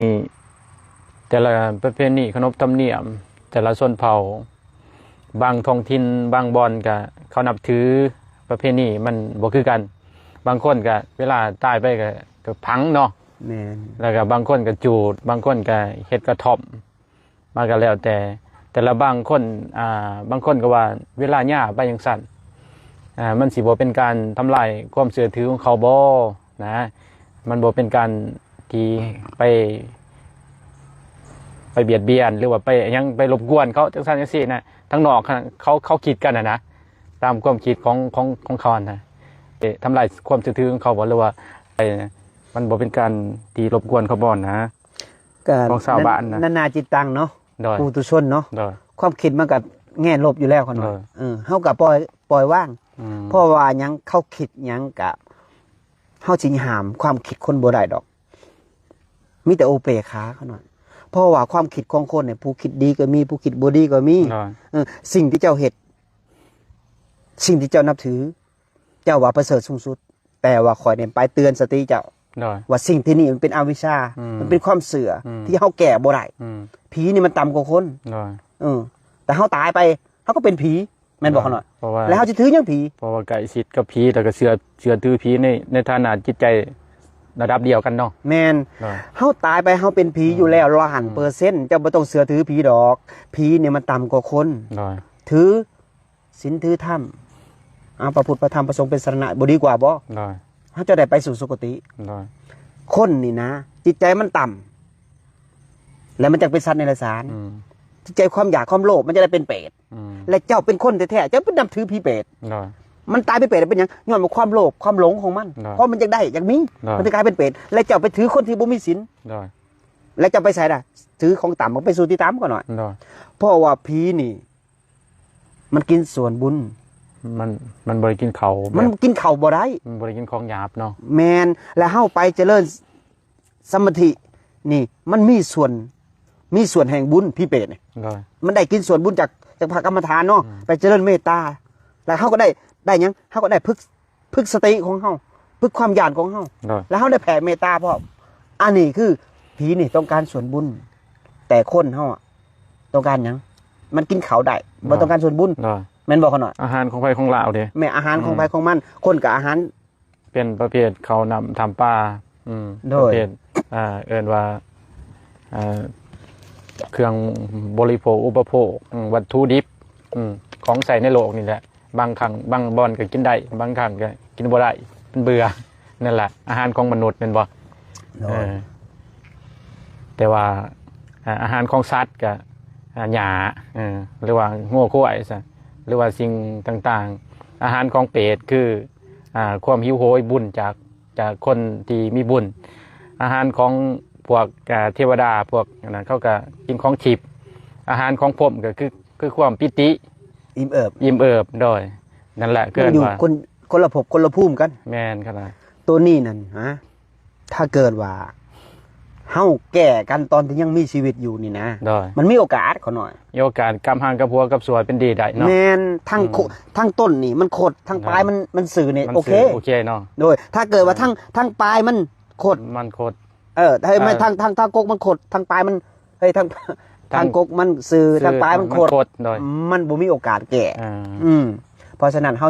นี่แต่ละประเพณีขนบธรรมเนียมแต่ละชนเผ่าบางท้องถิ่นบางบอนก็เขานับถือประเพณีมันบ่คือกันบางคนก็เวลาตายไปก็พังเนาะแม่นแล้วก็บางคนก็จูดบางคนก็เฮ็ดกระท่อมมาก็แล้วแต่ละบางคนบางคนก็ว่าเวลาหญ้าไปจังซั่นมันสิบ่เป็นการทำลายความเชื่อถือของเขาบ่นะมันบ่เป็นการที่ไปเบียดเบียนหรือว่าไปยังไปรบกวนเขาจังซั่นจังซี่นะทั้งนอกเขาคิดกันนะตามความคิดของเขานะทำลายความเชื่อถือของเขาบ่หรือว่ามันบ่เป็นการที่รบกวนเขาบ่นะของชาวบ้านนะนานาจิตตังเนาะปุถุชนเนาะความคิดมันก็แง่ลบอยู่แล้วคนว่าเฮาก็ปล่อยว่างเพราะว่าหยังเขาคิดหยังก็เฮาสิห้ามความคิดคนบ่ได้ดอกมีแต่โอเปขาเขาหน่อยเพราะว่าความคิดของคนเนี่ยผู้คิดดีก็มีผู้คิดบ่ดีก็มีสิ่งที่เจ้าเฮ็ดสิ่งที่เจ้านับถือเจ้าว่าประเสริฐสูงสุดแต่ว่าข่อยเนี่ยไปเตือนสติเจ้าว่าสิ่งที่นี่มันเป็นอวิชชามันเป็นความเสื่อที่เฮาแก่บ่ได้ผีนี่มันต่ำกว่าคนแต่เฮาตายไปเฮาก็เป็นผีแม่นบอกเขาหน่อยแล้วเฮาสิถือยังผีเพราะว่าใกล้ชิดกับผีแล้วก็เชื่อถือผีในฐานะจิตใจระดับเดียวกันเนาะแม่นเฮาตายไปเฮาเป็นผีอยู่แล้ว100%เจ้าบ่ต้องเชื่อถือผีดอกผีเนี่ยมันต่ำกว่าคนถือศีลถือธรรมพระพุทธพระธรรมพระสงฆ์เป็นสรณะบ่ดีกว่าบ่เขาจะได้ไปสู่สุคติคนนี่นะจิตใจมันต่ำแล้วมันจะเป็นสัตว์ในสารจิตใจความอยากความโลภมันจะได้เป็นเปรตและเจ้าเป็นคนแท้ๆเจ้าเป็นนับถือผีเปรตมันตายเป็นเปรตเป็นยังย้อนมาความโลภความหลงของมันเพราะมันอยากได้อยากมีมันจะกลายเป็นเปรตและเจ้าไปถือคนที่บ่มีศีลและเจ้าไปใส่ได้ถือของต่ำมันไปสู่ที่ต่ำก่อนหน่อยเพราะว่าผีนี่มันกินส่วนบุญมันบริกินเขามันกินเข่าบ่ได้มันบริกินของหยาบเนาะแมนแล้วเข้าไปเจริญสมาธินี่มันมีส่วนแห่งบุญพี่เป็ดเนี่ยมันได้กินส่วนบุญจากพระกรรมฐานเนาะไปเจริญเมตตาแล้วเขาก็ได้ยังเขาก็ได้พึกสติของเขาพึกความหยาดของเขาแล้วเขาได้แผ่เมตตาเพราะอันนี้คือผีนี่ต้องการส่วนบุญแต่คนเขาต้องการยังมันกินเขาได้บ่ต้องการส่วนบุญแม่นบอกเขาหน่อยอาหารของไผของลาวเด้แม่อาหารของไผของมันคนกับอาหารเป็นประเภทเขานำทำปลาประเภทเอิ้นว่าเครื่องบริโภคอุปโภควัตถุดิบของใส่ในโลกนี่แหละบางครั้งบางบอนก็กินได้บางครั้งก็กินบ่ได้เป็นเบื่อนั่นแหละอาหารของมนุษย์แม่นบ่แต่ว่าอาหารของสัตว์ก็หญ้าหรือว่างัวควายซะหรือว่าสิ่งต่างๆอาหารของเปรตคือความหิวโหยบุญจากคนที่มีบุญอาหารของพวกเทวดาพวกนั้นเขาก็กินของทิพย์อาหารของพรหมก็คือความปิติอิ่มเอิบโดยนั่นแหละเกิดว่าคนละภพคนละภูมิกันแม่นครับตัวนี้นั่นถ้าเกิดว่าเฮาแก่กันตอนที่ยังมีชีวิตอยู่นี่นะมันมีโอกาสเขาหน่อยมีโอกาสกำหังกับผัวกับสวยเป็นดีได้เนาะแม่นทั้งต้นนี่มันขดทั้งปลายมันสื่อนี่โอเคเนาะโดยถ้าเกิดว่าทั้งปลายมันขดให้ไม่ทั้งกกมันขดทั้งปลายมันทั้งกกมันสื่อทั้งปลายมันขดโดยมันบ่มีโอกาสแก่เพราะฉะนั้นเฮา